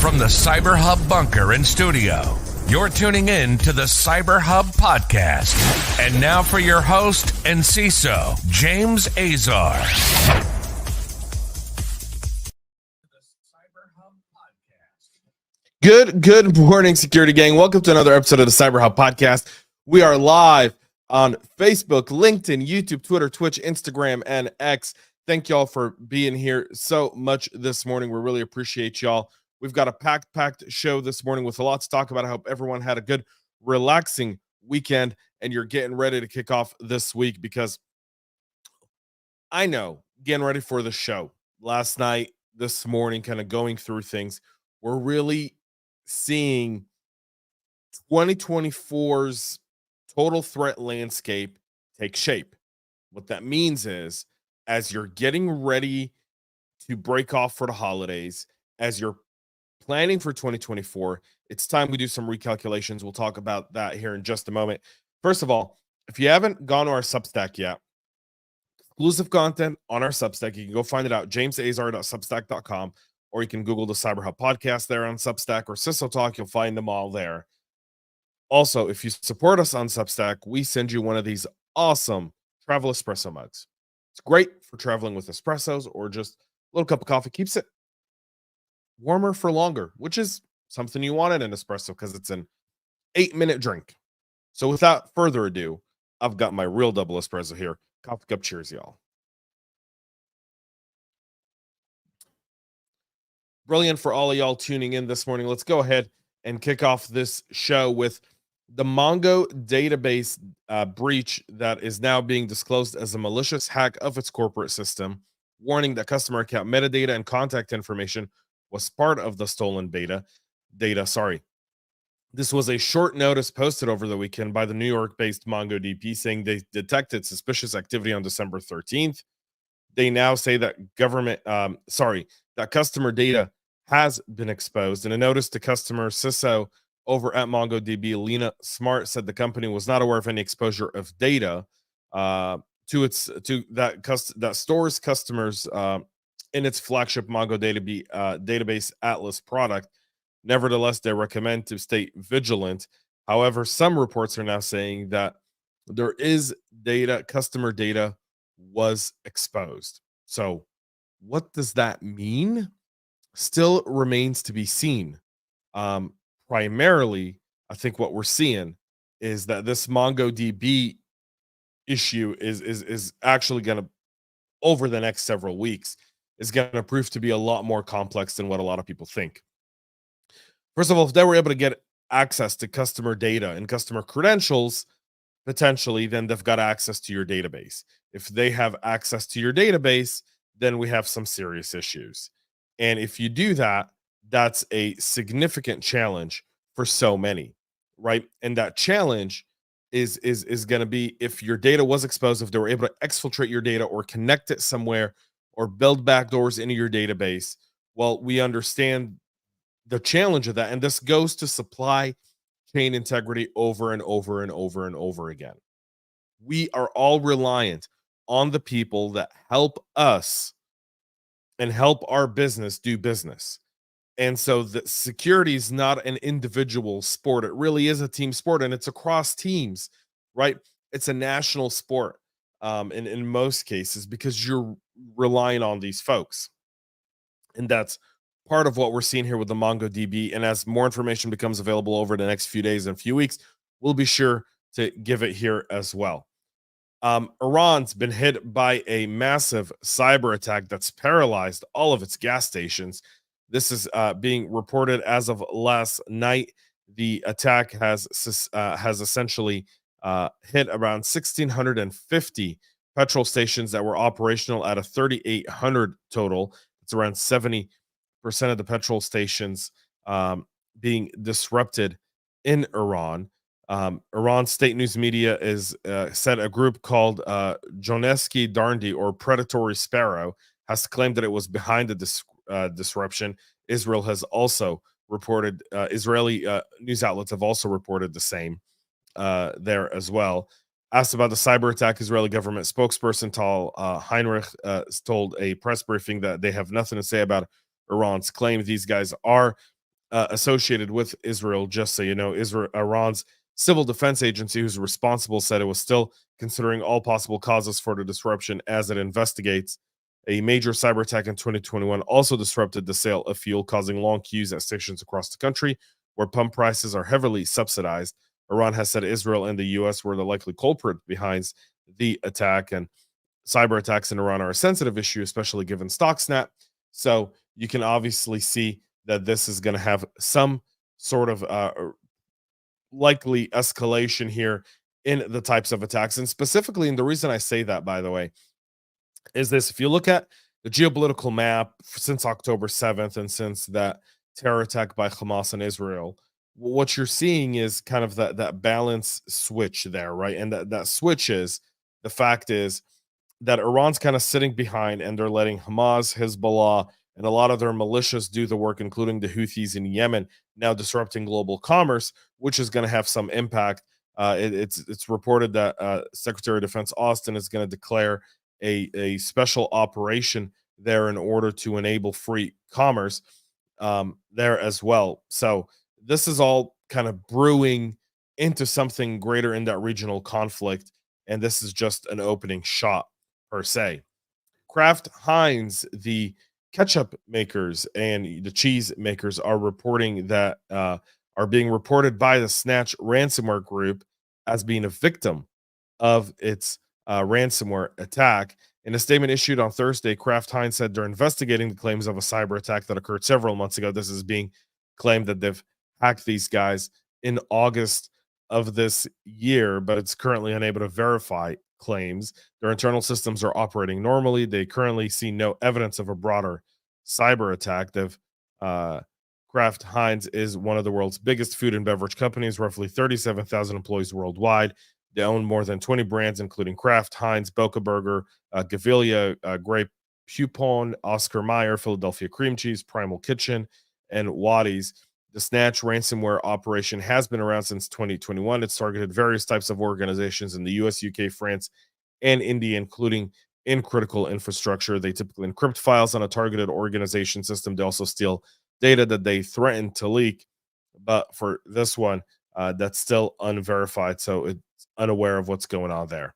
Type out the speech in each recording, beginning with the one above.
From the CyberHub bunker and studio, you're tuning in to the CyberHub Podcast. And now for your host and CISO, James Azar. Good morning, security gang. Welcome to another episode of the CyberHub Podcast. We are live on Facebook, LinkedIn, YouTube, Twitter, Twitch, Instagram, and X. Thank y'all for being here so much this morning. We really appreciate y'all. We've got a packed show this morning with a lot to talk about. I hope everyone had a good, relaxing weekend and you're getting ready to kick off this week, because I know getting ready for the show last night, this morning, kind of going through things, we're really seeing 2024's total threat landscape take shape. What that means is, as you're getting ready to break off for the holidays, as you're planning for 2024, it's time we do some recalculations. We'll talk about that here in just a moment. First of all, if you haven't gone to our Substack yet, exclusive content on our Substack, you can go find it out, jamesazar.substack.com, or you can Google the CyberHub Podcast there on Substack, or CISO Talk. You'll find them all there. Also, if you support us on Substack, we send you one of these awesome travel espresso mugs. It's great for traveling with espressos or just a little cup of coffee. Keeps it warmer for longer, which is something you want in an espresso because it's an 8-minute drink. So without further ado, I've got my real double espresso here. Coffee cup cheers, y'all. Brilliant for all of y'all tuning in this morning. Let's go ahead and kick off this show with the Mongo database breach that is now being disclosed as a malicious hack of its corporate system, warning that customer account metadata and contact information was part of the stolen data. This was a short notice posted over the weekend by the New York-based MongoDB, saying they detected suspicious activity on December 13th. They now say that that customer data has been exposed. In a notice to customer, CISO over at MongoDB, Lena Smart, said the company was not aware of any exposure of data that stores customers in its flagship MongoDB database Atlas product. Nevertheless, they recommend to stay vigilant. However, some reports are now saying that there is customer data was exposed. So what does that mean? Still remains to be seen. Primarily, I think what we're seeing is that this MongoDB issue is actually going to, over the next several weeks, is going to prove to be a lot more complex than what a lot of people think. First of all, if they were able to get access to customer data and customer credentials, potentially, then they've got access to your database. If they have access to your database, then we have some serious issues. And if you do that, that's a significant challenge for so many, right? And that challenge is going to be, if your data was exposed, if they were able to exfiltrate your data or connect it somewhere or build backdoors into your database. Well, we understand the challenge of that. And this goes to supply chain integrity over and over and over and over again. We are all reliant on the people that help us and help our business do business. And so the security is not an individual sport. It really is a team sport, and it's across teams, right? It's a national sport in most cases, because you're relying on these folks. And that's part of what we're seeing here with the MongoDB. And as more information becomes available over the next few days and few weeks, we'll be sure to give it here as well. Iran's been hit by a massive cyber attack that's paralyzed all of its gas stations. This is being reported as of last night. The attack has essentially hit around 1,650 petrol stations that were operational out of 3,800 total. It's around 70% of the petrol stations being disrupted in Iran. Iran's state news media is said a group called Joneski Darndi, or Predatory Sparrow, has claimed that it was behind the disruption. Israel has also reported, Israeli news outlets have also reported the same there as well. Asked about the cyber attack, Israeli government spokesperson Tal Heinrich told a press briefing that they have nothing to say about Iran's claim. These guys are associated with Israel. Just so you know, Iran's civil defense agency, who's responsible, said it was still considering all possible causes for the disruption as it investigates. A major cyber attack in 2021 also disrupted the sale of fuel, causing long queues at stations across the country where pump prices are heavily subsidized. Iran has said Israel and the US were the likely culprit behind the attack, and cyber attacks in Iran are a sensitive issue, especially given Stuxnet. So you can obviously see that this is going to have some sort of likely escalation here in the types of attacks. And specifically, and the reason I say that, by the way, is this: if you look at the geopolitical map since October 7th and since that terror attack by Hamas in Israel, what you're seeing is kind of that balance switch there, right? And that switch is, the fact is that Iran's kind of sitting behind and they're letting Hamas, Hezbollah, and a lot of their militias do the work, including the Houthis in Yemen, now disrupting global commerce, which is going to have some impact. It's reported that Secretary of Defense Austin is going to declare a special operation there in order to enable free commerce there as well. So this is all kind of brewing into something greater in that regional conflict, and this is just an opening shot per se. Kraft Heinz, the ketchup makers and the cheese makers, are reporting that are being reported by the Snatch ransomware group as being a victim of its ransomware attack. In a statement issued on Thursday, Kraft Heinz said they're investigating the claims of a cyber attack that occurred several months ago. This is being claimed that they've hacked these guys in August of this year, but it's currently unable to verify claims. Their internal systems are operating normally. They currently see no evidence of a broader cyber attack. Kraft Heinz is one of the world's biggest food and beverage companies, roughly 37,000 employees worldwide. They own more than 20 brands, including Kraft Heinz, Boca Burger, Gavilia, Grape Poupon, Oscar Mayer, Philadelphia Cream Cheese, Primal Kitchen, and Waddy's. The Snatch ransomware operation has been around since 2021. It's targeted various types of organizations in the US, UK, France, and India, including in critical infrastructure. They typically encrypt files on a targeted organization system. They also steal data that they threaten to leak. But for this one, that's still unverified, so it's unaware of what's going on there.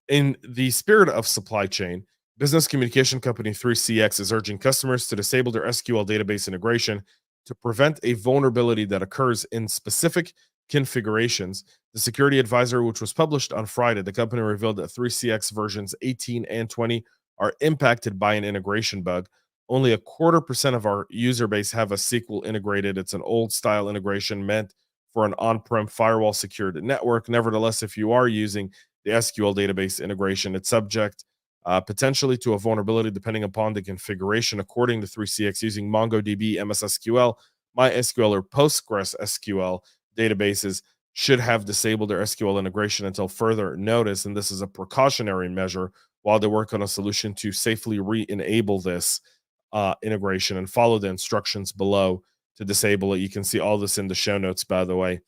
In the spirit of supply chain, business communication company 3CX is urging customers to disable their SQL database integration to prevent a vulnerability that occurs in specific configurations. The security advisor, which was published on Friday, the company revealed that 3CX versions 18 and 20 are impacted by an integration bug. Only 0.25% of our user base have a SQL integrated. It's an old style integration meant for an on-prem firewall secured network. Nevertheless, if you are using the SQL database integration, it's subject potentially to a vulnerability depending upon the configuration. According to 3CX, using MongoDB, MS SQL, MySQL, or PostgreSQL databases should have disabled their SQL integration until further notice, and this is a precautionary measure while they work on a solution to safely re-enable this integration, and follow the instructions below to disable it. You can see all this in the show notes, by the way.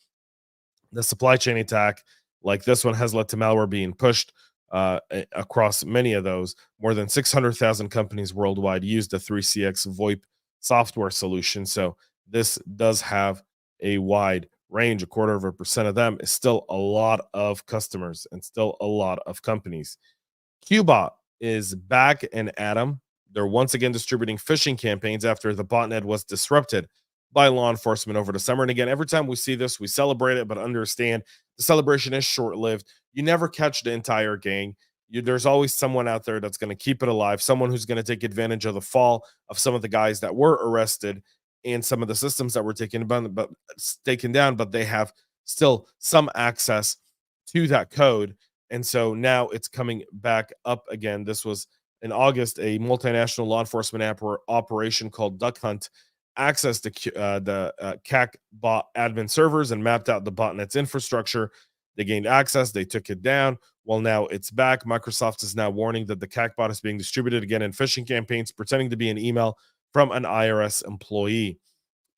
The supply chain attack like this one has led to malware being pushed across many of those. More than 600,000 companies worldwide use the 3CX VoIP software solution. So this does have a wide range. 0.25% of them is still a lot of customers and still a lot of companies. Qbot is back and at 'em. They're once again distributing phishing campaigns after the botnet was disrupted by law enforcement over the summer. And again, every time we see this, we celebrate it, but understand the celebration is short-lived. You never catch the entire gang. There's always someone out there that's going to keep it alive, someone who's going to take advantage of the fall of some of the guys that were arrested and some of the systems that were taken down, but they have still some access to that code. And so now it's coming back up again. This was in August, a multinational law enforcement operation called Duck Hunt accessed the CACBot admin servers and mapped out the botnet's infrastructure. They gained access. They took it down. Well, now it's back. Microsoft is now warning that the CACBot is being distributed again in phishing campaigns, pretending to be an email from an IRS employee.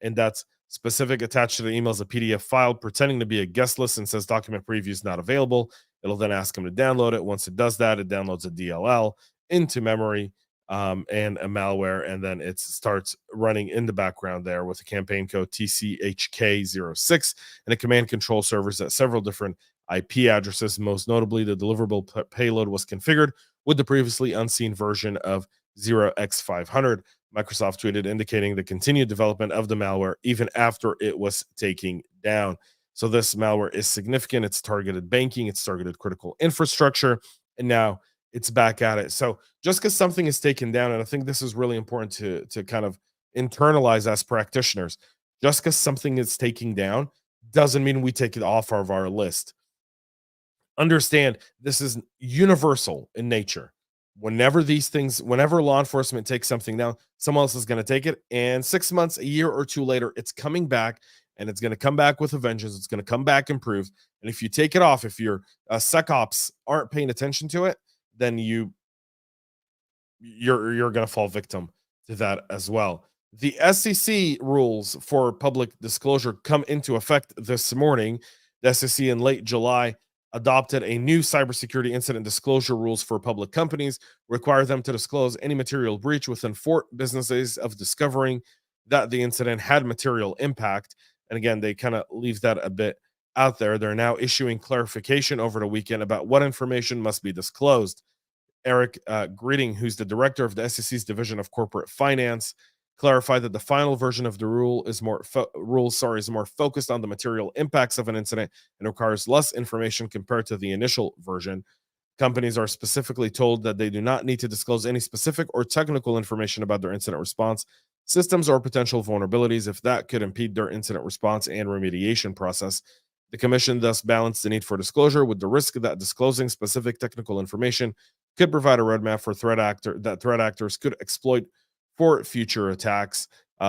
And that's specific. Attached to the email is a PDF file pretending to be a guest list and says document preview is not available. It'll then ask them to download it. Once it does that, it downloads a DLL into memory. and a malware, and then it starts running in the background there with a campaign code TCHK06 and a command control servers at several different IP addresses. Most notably, the deliverable payload was configured with the previously unseen version of 0x500. Microsoft tweeted indicating the continued development of the malware even after it was taken down. So this malware is significant. It's targeted banking, it's targeted critical infrastructure, and now it's back at it. So just because something is taken down, and I think this is really important to kind of internalize as practitioners, just because something is taken down doesn't mean we take it off of our list. Understand this is universal in nature. Whenever law enforcement takes something down, someone else is going to take it, and 6 months, a year or two later, it's coming back, and it's going to come back with a vengeance. It's going to come back improved. And if you take it off, if your SecOps aren't paying attention to it, then you're going to fall victim to that as well. The SEC rules for public disclosure come into effect this morning. The SEC in late July adopted a new cybersecurity incident disclosure rules for public companies, require them to disclose any material breach within 4 business days of discovering that the incident had material impact. And again, they kind of leave that a bit out there. They're now issuing clarification over the weekend about what information must be disclosed. Eric Greeting, who's the director of the SEC's Division of Corporate Finance, clarified that the final version of the rule is more focused on the material impacts of an incident and requires less information compared to the initial version. Companies are specifically told that they do not need to disclose any specific or technical information about their incident response systems or potential vulnerabilities if that could impede their incident response and remediation process. The commission thus balanced the need for disclosure with the risk that disclosing specific technical information could provide a roadmap for threat actors could exploit for future attacks.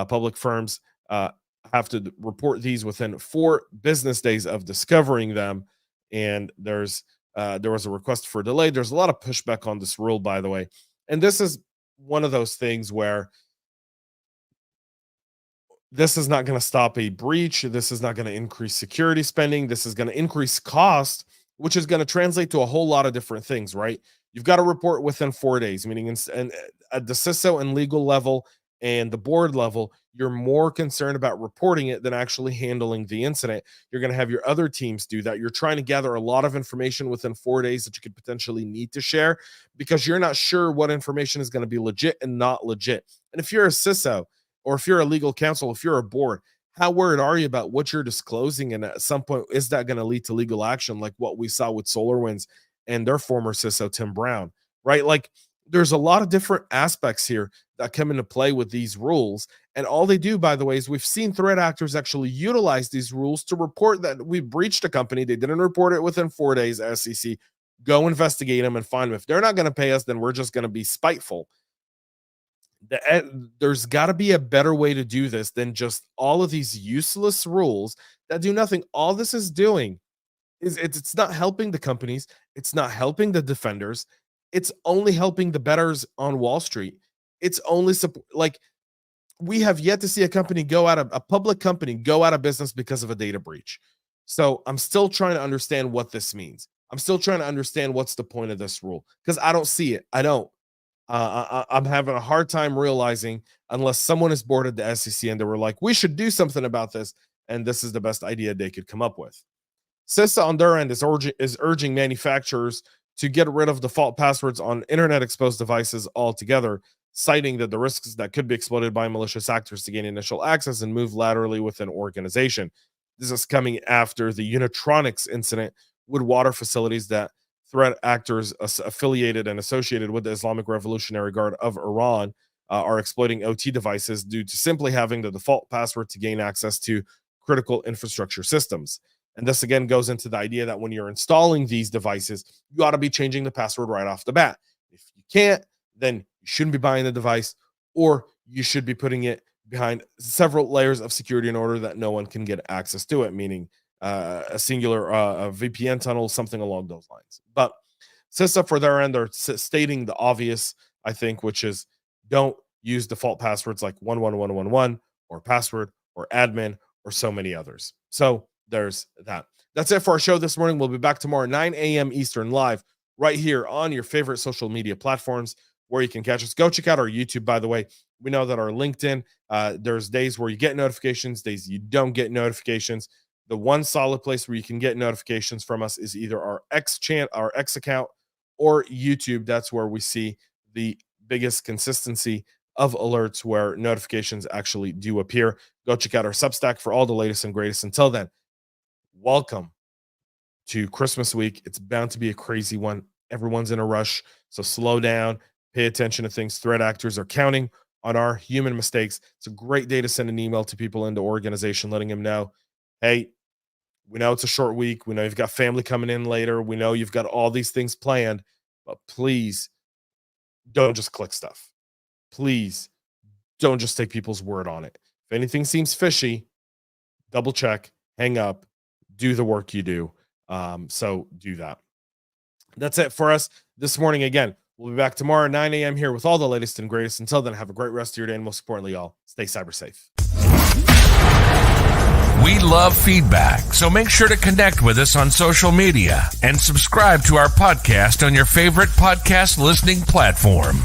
Public firms have to report these within 4 business days of discovering them, and there was a request for delay. There's a lot of pushback on this rule, by the way, and this is one of those things where this is not going to stop a breach. This is not going to increase security spending. This is going to increase cost, which is going to translate to a whole lot of different things, right? You've got to report within 4 days, meaning at the CISO and legal level and the board level, you're more concerned about reporting it than actually handling the incident. You're going to have your other teams do that. You're trying to gather a lot of information within 4 days that you could potentially need to share because you're not sure what information is going to be legit and not legit. And if you're a CISO, or if you're a legal counsel, if you're a board, how worried are you about what you're disclosing? And at some point, is that going to lead to legal action like what we saw with SolarWinds and their former CISO, Tim Brown, right? Like there's a lot of different aspects here that come into play with these rules. And all they do, by the way, is we've seen threat actors actually utilize these rules to report that we breached a company. They didn't report it within 4 days, SEC. Go investigate them and find them. If they're not going to pay us, then we're just going to be spiteful. There's got to be a better way to do this than just all of these useless rules that do nothing. All this is doing is it's not helping the companies. It's not helping the defenders. It's only helping the bettors on Wall Street. It's only like we have yet to see a public company go out of business because of a data breach. So I'm still trying to understand what this means. I'm still trying to understand what's the point of this rule because I don't see it. I don't. I'm having a hard time realizing unless someone is bored at the SEC and they were like, we should do something about this. And this is the best idea they could come up with. CISA on their end is urging manufacturers to get rid of default passwords on internet exposed devices altogether, citing that the risks that could be exploited by malicious actors to gain initial access and move laterally within an organization. This is coming after the Unitronics incident with water facilities that threat actors affiliated and associated with the Islamic Revolutionary Guard of Iran are exploiting OT devices due to simply having the default password to gain access to critical infrastructure systems. And this again goes into the idea that when you're installing these devices, you ought to be changing the password right off the bat. If you can't, then you shouldn't be buying the device, or you should be putting it behind several layers of security in order that no one can get access to it, meaning a singular a VPN tunnel, something along those lines. But CISA, for their end, they're stating the obvious, I think, which is don't use default passwords like 11111 or password or admin or so many others. So there's that. That's it for our show this morning. We'll be back tomorrow, 9 a.m. Eastern, live right here on your favorite social media platforms, where you can catch us. Go check out our YouTube, by the way. We know that our LinkedIn, there's days where you get notifications, days you don't get notifications. The one solid place where you can get notifications from us is either our X account, or YouTube. That's where we see the biggest consistency of alerts where notifications actually do appear. Go check out our Substack for all the latest and greatest. Until then, welcome to Christmas week. It's bound to be a crazy one. Everyone's in a rush, so slow down, pay attention to things. Threat actors are counting on our human mistakes. It's a great day to send an email to people in the organization, letting them know, hey, we know it's a short week. We know you've got family coming in later. We know you've got all these things planned, but please don't just click stuff. Please don't just take people's word on it. If anything seems fishy, double check, hang up, do the work you do. So do that. That's it for us this morning. Again, we'll be back tomorrow at 9 a.m. here with all the latest and greatest. Until then, have a great rest of your day. And most importantly, y'all, stay cyber safe. We love feedback, so make sure to connect with us on social media and subscribe to our podcast on your favorite podcast listening platform.